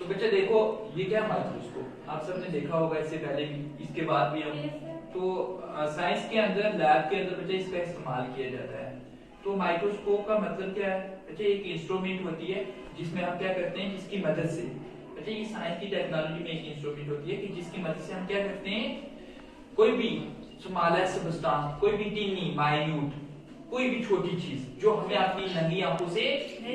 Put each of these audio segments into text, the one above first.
तो बच्चे देखो ये क्या है माइक्रोस्कोप, आप सबने देखा होगा इससे पहले भी, इसके बाद भी हम तो साइंस के अंदर लैब के अंदर बच्चे इसका इस्तेमाल किया जाता है। तो माइक्रोस्कोप का मतलब क्या है बच्चे, एक इंस्ट्रूमेंट होती है जिसमें हम क्या करते हैं, जिसकी मदद से बच्चे ये साइंस की टेक्नोलॉजी में एक इंस्ट्रूमेंट होती है कि जिसकी मदद से हम क्या करते हैं, कोई भी स्मॉलेस्ट सब्सटेंस, कोई भी टीनी माइन्यूट, कोई भी छोटी चीज जो हमें अपनी नंगी आंखों से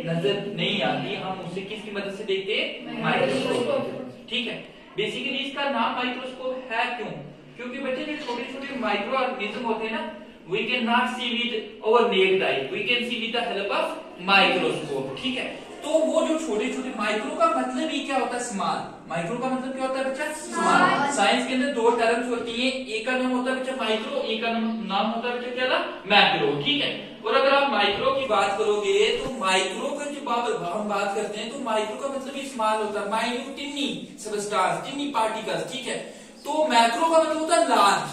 नजर नहीं आती, हम उसे किसकी मदद से देखते हैं, माइक्रोस्कोप। ठीक है, बेसिकली इसका नाम माइक्रोस्कोप है क्यों, क्योंकि बच्चे जो छोटे छोटे माइक्रो ऑर्गेनिज्म होते हैं ना, we can not see with our naked eye, we can see with the help of microscope. ठीक है, तो वो जो छोटे छोटे माइक्रो का मतलब ही क्या होता है, स्मॉल। माइक्रो का मतलब क्या होता है बच्चा, स्मॉल। साइंस के अंदर दो टर्म्स होती हैं, एक का नाम होता है बच्चा माइक्रो, एक का नाम होता है बच्चा क्या, मैक्रो। ठीक है, और अगर आप माइक्रो की बात करोगे तो माइक्रो का जो हम बात करते हैं तो माइक्रो का मतलब ही स्मॉल होता है, माइन्यूट टिनी सब्सटेंस, टिनी पार्टिकल्स। ठीक है, तो मैक्रो का मतलब होता है लार्ज,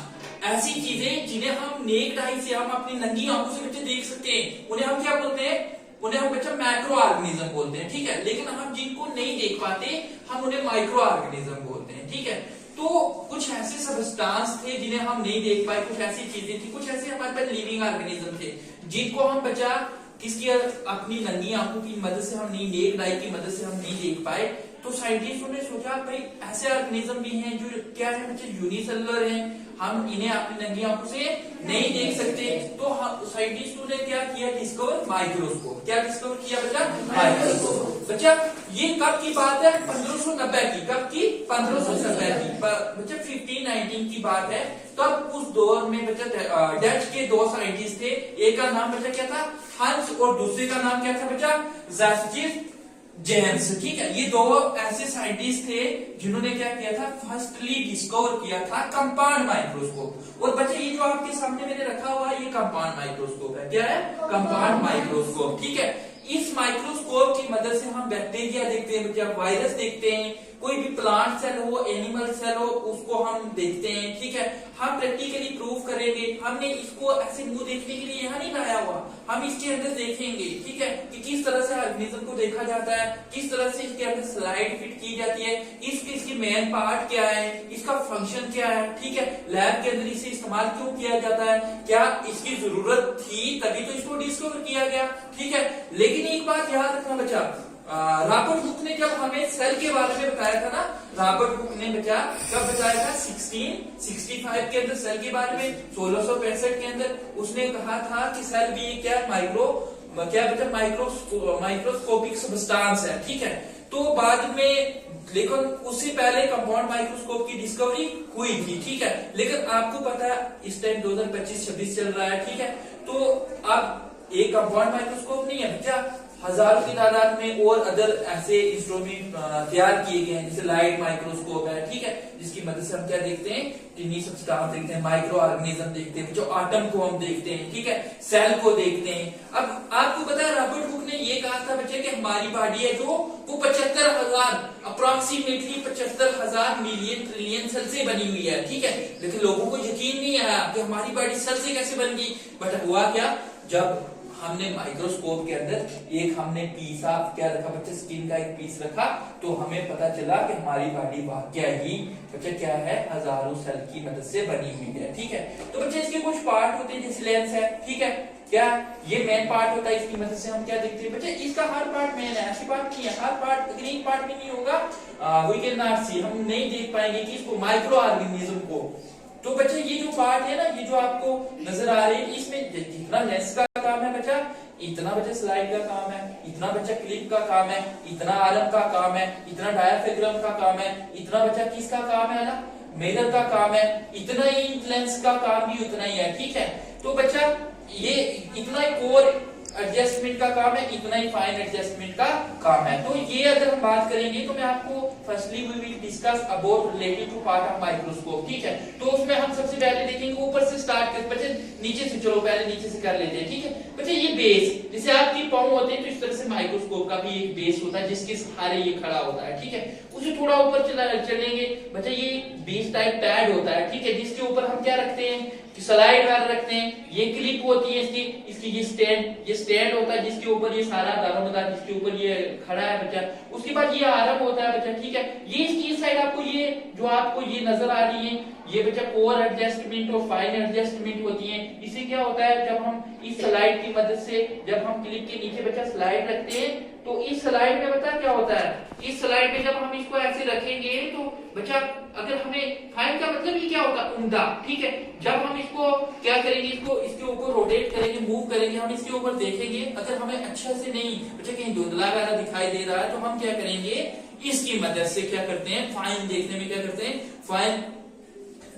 ऐसी चीजें जिन्हें हम नेक्ड आई से, हम अपनी नंगी आंखों से बच्चे देख सकते हैं, उन्हें हम क्या बोलते हैं, उन्हें हम बच्चा मैक्रो ऑर्गेनिज्म बोलते हैं। ठीक है, लेकिन हम जिनको नहीं देख पाते हम उन्हें माइक्रो ऑर्गेनिज्म बोलते हैं। ठीक है, तो कुछ ऐसे सब्सटेंस थे जिन्हें हम नहीं देख पाए, कुछ ऐसी चीजें थी, कुछ ऐसे हमारे पास लिविंग ऑर्गेनिज्म थे जिनको हम बच्चा किसकी, अपनी नंगी आंखों की मदद से, हम नहीं नेक्ड आई की मदद से हम नहीं देख पाए। तो साइंटिस्टों ने सोचा भाई ऐसे ऑर्गेनिज्म भी हैं जो क्या है बच्चे, यूनिसेलुलर हैं, हम इन्हें अपनी नंगी आंखों से नहीं देख सकते। तो साइंटिस्टों ने क्या किया, डिस्कवर माइक्रोस्कोप। क्या डिस्कवर किया बच्चा, माइक्रोस्कोप। बच्चा ये कब की बात है, 1590 की, कब की, 1590 की बच्चा, 1519 की बात है। तब उस दौर में बच्चा डच के दो साइंटिस्ट थे, एक का नाम बच्चा क्या था, हंस, और दूसरे का नाम क्या था बच्चा, ज़ास्किर जेम्स। ठीक है, ये दो ऐसे साइंटिस्ट थे जिन्होंने क्या किया था, फर्स्टली डिस्कवर किया था कंपाउंड माइक्रोस्कोप। और बच्चे ये जो आपके सामने मैंने रखा हुआ है ये कंपाउंड माइक्रोस्कोप है। क्या है, कंपाउंड माइक्रोस्कोप। ठीक है, इस माइक्रोस्कोप की मदद से हम बैक्टीरिया देखते हैं बच्चा, वायरस देखते हैं, कोई भी प्लांट सेल हो, एनिमल सेल हो, उसको हम देखते हैं। ठीक है, हम प्रैक्टिकली प्रूव करेंगे, हमने इसको ऐसे मुंह देखने के लिए यहाँ नहीं लाया हुआ, हम इसके अंदर देखेंगे। ठीक है, कि किस तरह से ऑर्गेनिज्म को देखा जाता है, किस तरह से इसके अंदर स्लाइड फिट की जाती है, इसकी मेन पार्ट क्या है, इसका फंक्शन क्या है। ठीक है, लैब के अंदर इसे इस्तेमाल क्यों किया जाता है, क्या इसकी जरूरत थी तभी तो इसको डिस्कवर किया गया। ठीक है, लेकिन एक बात याद रखना बच्चा, रॉबर्ट हुक ने जब हमें सेल के बारे में बताया था ना, रॉबर्ट हुक ने बच्चा कब बताया था, 1665 के अंदर सेल के बारे में, 1665 के अंदर उसने कहा था कि सेल भी क्या बच्चा माइक्रोस्कोपिक सब्सटेंस है। ठीक है, तो बाद में, लेकिन उससे पहले कंपाउंड माइक्रोस्कोप की डिस्कवरी हुई थी। ठीक है, लेकिन आपको पता है इस टाइम 2025-26 चल रहा है। ठीक है, तो अब एक कंपाउंड माइक्रोस्कोप नहीं है बच्चा, हजारों की तादाद में और अदर ऐसे इंस्ट्रूमेंट तैयार किए गए हैं, जैसे लाइट माइक्रोस्कोप है। ठीक है, जिसकी मदद से हम क्या देखते हैं, टिनी सब्सटेंस देखते हैं, माइक्रो ऑर्गेनिज्म देखते हैं, जो आटम को हम देखते हैं। ठीक है, सेल को देखते हैं। अब आपको पता है रॉबर्ट हुक ने ये कहा था बच्चे कि हमारी बॉडी है जो वो 75,000 अप्रोक्सीमेटली 75,000 मिलियन ट्रिलियन सेल से बनी हुई है। ठीक है, लेकिन लोगों को यकीन नहीं आया कि हमारी बॉडी सेल से कैसे बन गई। बट हुआ क्या, जब हमने माइक्रोस्कोप के अंदर एक हमने पीस ऑफ क्या रखा बच्चे, स्किन का एक पीस रखा, तो हमें पता चला कि हमारी बॉडी वाकया ही बच्चे क्या है, हजारों सेल की मदद से बनी हुई है। ठीक है, तो बच्चे इसके कुछ पार्ट होते हैं, जैसे लेंस है। ठीक है, क्या ये मेन पार्ट होता है, इसकी मदद से हम क्या देखते हैं बच्चे, इसका हर पार्ट मेन है, ऐसी बात नहीं है, हर पार्ट, अगर एक पार्ट भी नहीं होगा वी कैन नॉट सी, हम नहीं देख पाएंगे कि इसको, माइक्रो ऑर्गेनिज्म को। तो बच्चे ये जो पार्ट है ना, ये जो आपको नजर आ रही है, इसमें जितना लेंस का काम है बच्चा, इतना बच्चा स्लाइड का काम है, इतना बच्चा क्लिप का काम है, इतना आलम का काम है, इतना डायाफ्राम का काम है, इतना बच्चा किसका काम है ना, मिरर का काम है, इतना ही लेंस का काम भी उतना ही है। ठीक है, तो बच्चा ये इतना ही कोर एडजस्टमेंट का काम है, इतना ही फाइन एडजस्टमेंट का काम है। तो ये अगर हम बात करेंगे तो मैं आपको firstly we will discuss about related to part of microscope. ठीक है, तो उसमें हम सबसे पहले देखेंगे, ऊपर से स्टार्ट कर बच्चे, नीचे से चलो पहले नीचे से कर लेते हैं। ठीक है बच्चे, ये बेस, जैसे आपकी पाँव होते हैं तो इस तरह से माइक्रोस्कोप का भी एक बेस होता है जिसके सहारे ये खड़ा होता है। ठीक है, उसे थोड़ा ऊपर चलेंगे बच्चा, ये बेस टाइप पैड होता है। ठीक है, जिसके ऊपर हम क्या रखते हैं, स्लाइड वगैरह रखते हैं, ये क्लिप होती है इसकी ये स्टैंड होता है जिसके ऊपर ये सारा दारोमदार जिसके ऊपर ये खड़ा है बच्चा। उसके बाद ये आर्म होता है बच्चा, ठीक है। ये इसकी साइड आपको ये जो आपको ये नजर आ रही है ये बच्चा कोर एडजस्टमेंट और फाइन एडजस्टमेंट होती है। इसे क्या होता है जब हम इस स्लाइड की मदद से जब हम क्लिप के नीचे बच्चा स्लाइड रखते हैं तो इस स्लाइड में बता क्या होता है, इस स्लाइड में जब हम इसको ऐसे रखेंगे तो बच्चा अगर हमें फाइन का मतलब ये क्या होता है उम्दा, ठीक है। जब हम इसको क्या करेंगे इसको इसके ऊपर रोटेट करेंगे मूव करेंगे हम इसके ऊपर देखेंगे अगर हमें अच्छा से नहीं बच्चा कहीं धुंधला वगैरह दिखाई दे रहा है तो हम क्या करेंगे इसकी मदद से क्या करते हैं फाइन देखने में क्या करते हैं फाइन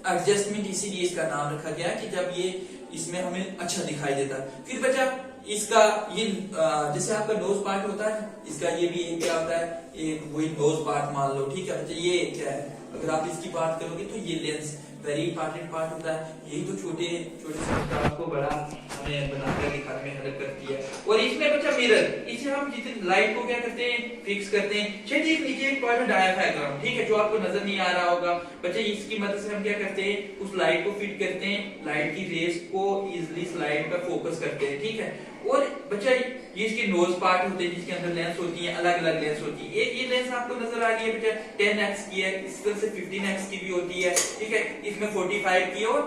एडजस्टमेंट, इसीलिए इसका नाम रखा गया कि जब ये इसमें हमें अच्छा दिखाई देता है। फिर बच्चा इसका ये जैसे आपका नोज पार्ट होता है इसका ये भी क्या होता है एक वही नोज पार्ट मान लो, ठीक है बच्चा। ये क्या है अगर आप इसकी बात करोगे तो ये लेंस वेरी इंपॉर्टेंट पार्ट होता है। यही तो छोटे छोटे से आपको बड़ा हमें बनाकर दिखाने में हेल्प करती है। और इसमें बच्चा मिरर, इसे हम जितने लाइट को क्या करते हैं फिक्स करते हैं। चलिए नीचे एक पॉइंट डायाफ्राम, ठीक है, जो आपको नजर नहीं आ रहा होगा बच्चा। इसकी मदद से हम क्या करते हैं उस लाइट को फिट करते हैं, लाइट की रेस को इजिली स्लाइड पर फोकस करते हैं, ठीक है। और बच्चा ये इसके नोज पार्ट होते हैं जिसके अंदर लेंस होती है, अलग अलग लेंस होती है। एक ये लेंस आपको नजर आ रही है बेटा 10x की है, इस तरह से 15x की भी होती है, ठीक है। इसमें 45 की और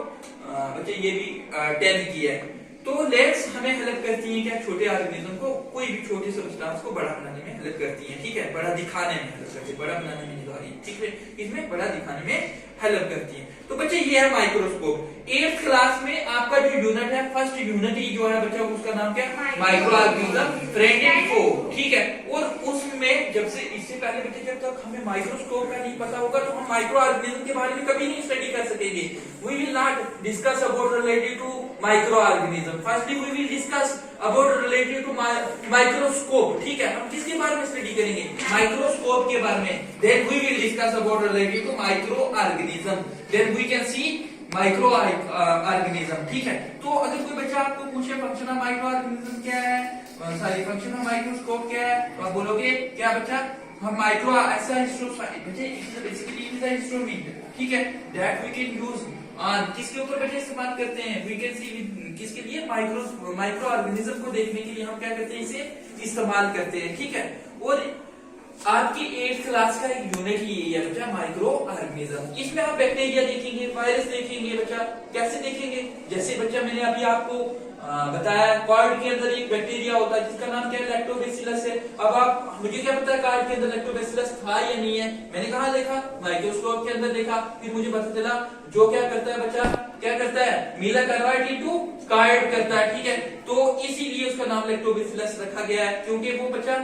बच्चा ये भी 10 की है। तो लेंस हमें हेल्प करती है क्या छोटे ऑर्गेनिज्म को कोई भी छोटे सब्सटेंस को बड़ा बनाने में हेल्प करती है, ठीक है, बड़ा दिखाने में हेल्प करती है, बड़ा बनाने में नहीं आ रही, ठीक है, इसमें बड़ा दिखाने में हेल्प करती है। तो बच्चे ये है माइक्रोस्कोप। 8th क्लास में आपका जो यूनिट है फर्स्ट यूनिट ही जो है बच्चा उसका नाम क्या है माइक्रो ऑर्गेनिज्म फ्रेंड को, ठीक है। और उसमें जब से इससे पहले बच्चे जब तक हमें माइक्रोस्कोप का नहीं पता होगा तो हम माइक्रो ऑर्गेनिज्म के बारे में कभी नहीं स्टडी कर सकेंगे। We will not discuss about related to micro organism. Firstly we will discuss about related to microscope, ठीक है। हम किसके बारे में स्टडी करेंगे माइक्रोस्कोप के बारे में। Then we will discuss about related to micro organism, then we can see micro organism, ठीक है। तो अगर कोई बच्चा आपको पूछे फंक्शन ऑफ माइक्रो ऑर्गेनिज्म क्या है, सॉरी फंक्शन ऑफ माइक्रोस्कोप क्या है, तो आप बोलोगे क्या बच्चा हम माइक्रो ऐसा इंस्ट्रूमेंट बच्चे basically it is a instrument, ठीक है, दैट वी कैन यूज किसके ऊपर बच्चे इस्तेमाल करते हैं वी कैन सी किसके लिए माइक्रो ऑर्गेनिज्म को देखने के लिए हम क्या करते हैं इसे इस्तेमाल करते हैं, ठीक है। और आपकी 8th क्लास का एक यूनिट ही है बच्चा माइक्रो ऑर्गेनिज्म। इसमें आप बैक्टीरिया देखेंगे, वायरस देखेंगे बच्चा। कैसे देखेंगे जैसे बच्चा मैंने अभी आपको बताया कार्ड के अंदर एक बैक्टीरिया होता है जिसका नाम क्या है लैक्टोबैसिलस है। अब आप मुझे क्या पता है कार्ड के अंदर लैक्टोबैसिलस था या नहीं है, मैंने कहा देखा माइक्रोस्कोप के अंदर देखा, फिर मुझे पता चला जो क्या करता है बच्चा क्या करता है मीला कन्वर्ट इनटू कार्ड करता है, ठीक है। तो इसीलिए उसका नाम लैक्टोबैसिलस रखा गया है क्योंकि वो बच्चा